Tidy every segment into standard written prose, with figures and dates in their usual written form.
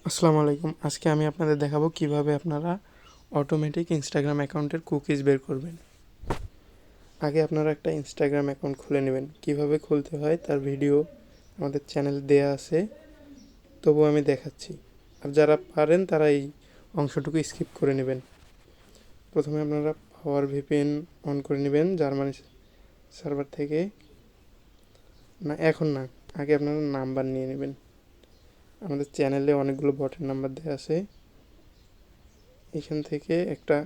আসসালামু আলাইকুম। আজকে আমি আপনাদের দেখাবো কিভাবে আপনারা অটোমেটিক ইনস্টাগ্রাম অ্যাকাউন্টের কুকিজ বের করবেন। আগে আপনারা একটা ইনস্টাগ্রাম অ্যাকাউন্ট খুলে নেবেন। কিভাবে খুলতে হয় তার ভিডিও আমাদের চ্যানেলে দেয়া আছে, তবুও আমি দেখাচ্ছি। আর যারা পারেন তারা এই অংশটুকু স্কিপ করে নেবেন। প্রথমে আপনারা পাওয়ার ভিপিএন অন করে নেবেন জার্মানি সার্ভার থেকে। না, এখন না, আগে আপনারা নাম্বার নিয়ে নেবেন। আমাদের চ্যানেলে অনেকগুলো বটের নাম্বার দেওয়া আছে, এখান থেকে একটা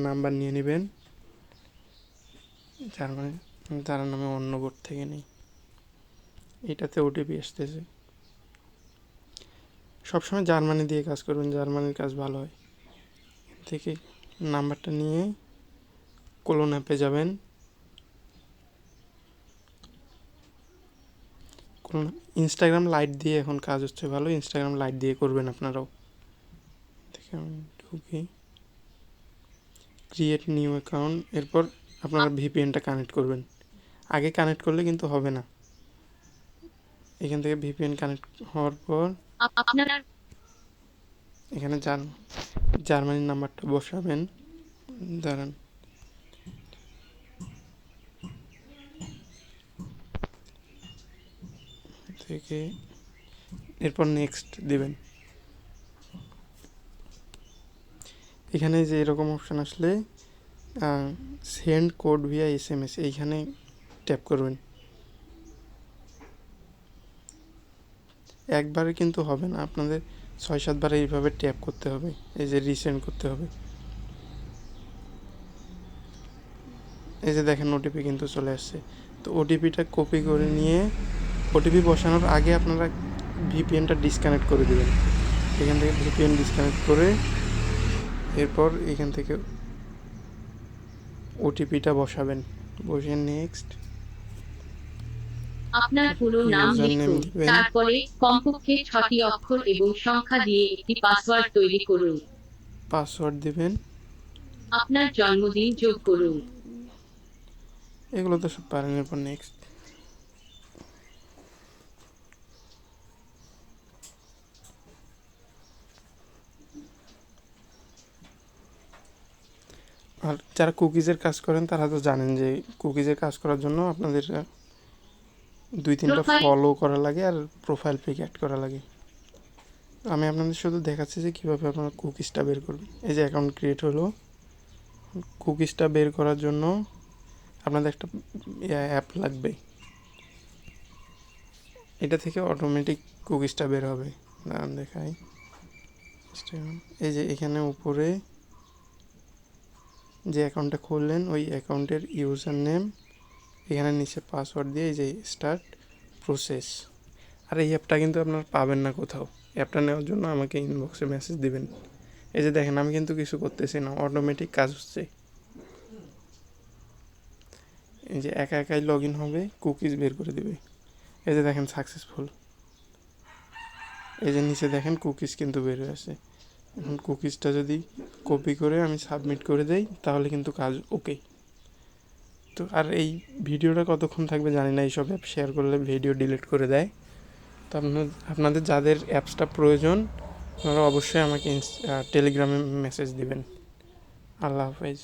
নাম্বার নিয়ে নেবেন যার নামে অন্য বোর্ড থেকে নেই। এটাতে ওটিপি আসতেছে। সবসময় জার্মানি দিয়ে কাজ করবেন, জার্মানির কাজ ভালো হয়। এখান থেকে নাম্বারটা নিয়ে কোলন অ্যাপে যাবেন। কোলন ইনস্টাগ্রাম লাইট দিয়ে এখন কাজ হচ্ছে ভালো, ইনস্টাগ্রাম লাইট দিয়ে করবেন আপনারাও। থেকে আমি ঢুকি, ক্রিয়েট নিউ অ্যাকাউন্ট, এরপর আপনারা ভিপিএনটা কানেক্ট করবেন। আগে কানেক্ট করলে কিন্তু হবে না। এখান থেকে ভিপিএন কানেক্ট হওয়ার পর এখানে জার্মানির নাম্বারটা বসাবেন। দাঁড়ান, থেকে এরপর নেক্সট দিবেন। এখানে যে এরকম অপশান আসলে সেন্ড কোড ভিয়া SMS এইখানে ট্যাপ করবেন। একবারে কিন্তু হবে না, আপনাদের 6-7 বার এইভাবে ট্যাপ করতে হবে। এই যে রিসেন্ড করতে হবে। এই যে দেখেন ওটিপি কিন্তু চলে আসছে। তো ওটিপিটা কপি করে নিয়ে ওটিপি বসানোর আগে আপনারা ভিপিএনটা ডিসকানেক্ট করে দেবেন। এখান থেকে ভিপিএন ডিসকানেক্ট করে এরপর এখান থেকে ওটিপিটা বসাবেন। বসিয়ে নেক্সট, আপনার পুরো নাম লিখুন, তারপরে কমপক্ষে 6টি অক্ষর এবং সংখ্যা দিয়ে একটি পাসওয়ার্ড তৈরি করুন। পাসওয়ার্ড দিবেন। আপনার জন্মদিন যোগ করুন। এগুলো তো সব পারেন। এরপর নেক্সট। আর যারা কুকিজের কাজ করেন তারা তো জানেন যে কুকিজের কাজ করার জন্য আপনাদের 2-3টা ফলো করা লাগে আর প্রোফাইল পিক অ্যাড করা লাগে। আমি আপনাদের শুধু দেখাচ্ছি যে কীভাবে আপনারা কুকিজটা বের করবেন। এই যে অ্যাকাউন্ট ক্রিয়েট হলো। কুকিজটা বের করার জন্য আপনাদের একটা অ্যাপ লাগবে। এটা থেকে অটোমেটিক কুকিজটা বের হবে। দাঁড়ান দেখাই। এই যে এখানে উপরে যে অ্যাকাউন্টটা খুললেন ওই অ্যাকাউন্টের ইউজার নেম, এখানে নিচে পাসওয়ার্ড দিয়ে এই যে স্টার্ট প্রসেস। আর এই অ্যাপটা কিন্তু আপনারা পাবেন না কোথাও। অ্যাপটা নেওয়ার জন্য আমাকে ইনবক্সে মেসেজ দিবেন। এই যে দেখেন আমি কিন্তু কিছু করতেছি না, অটোমেটিক কাজ হচ্ছে। এই যে একাই লগ ইন হবে, কুকিজ বের করে দেবে। এই যে দেখেন সাকসেসফুল। এই যে নিচে দেখেন কুকিজ কিন্তু বের হয়ে আসে। এখন কুকিজটা যদি কপি করে আমি সাবমিট করে দেই তাহলে কিন্তু কাজ ওকে। তো আর এই ভিডিওটা কতক্ষণ থাকবে জানি না, এইসব অ্যাপ শেয়ার করলে ভিডিও ডিলিট করে দেয়। তো আপনাদের যাদের অ্যাপসটা প্রয়োজন আপনারা অবশ্যই আমাকে টেলিগ্রামে মেসেজ দিবেন। আল্লাহ হাফেজ।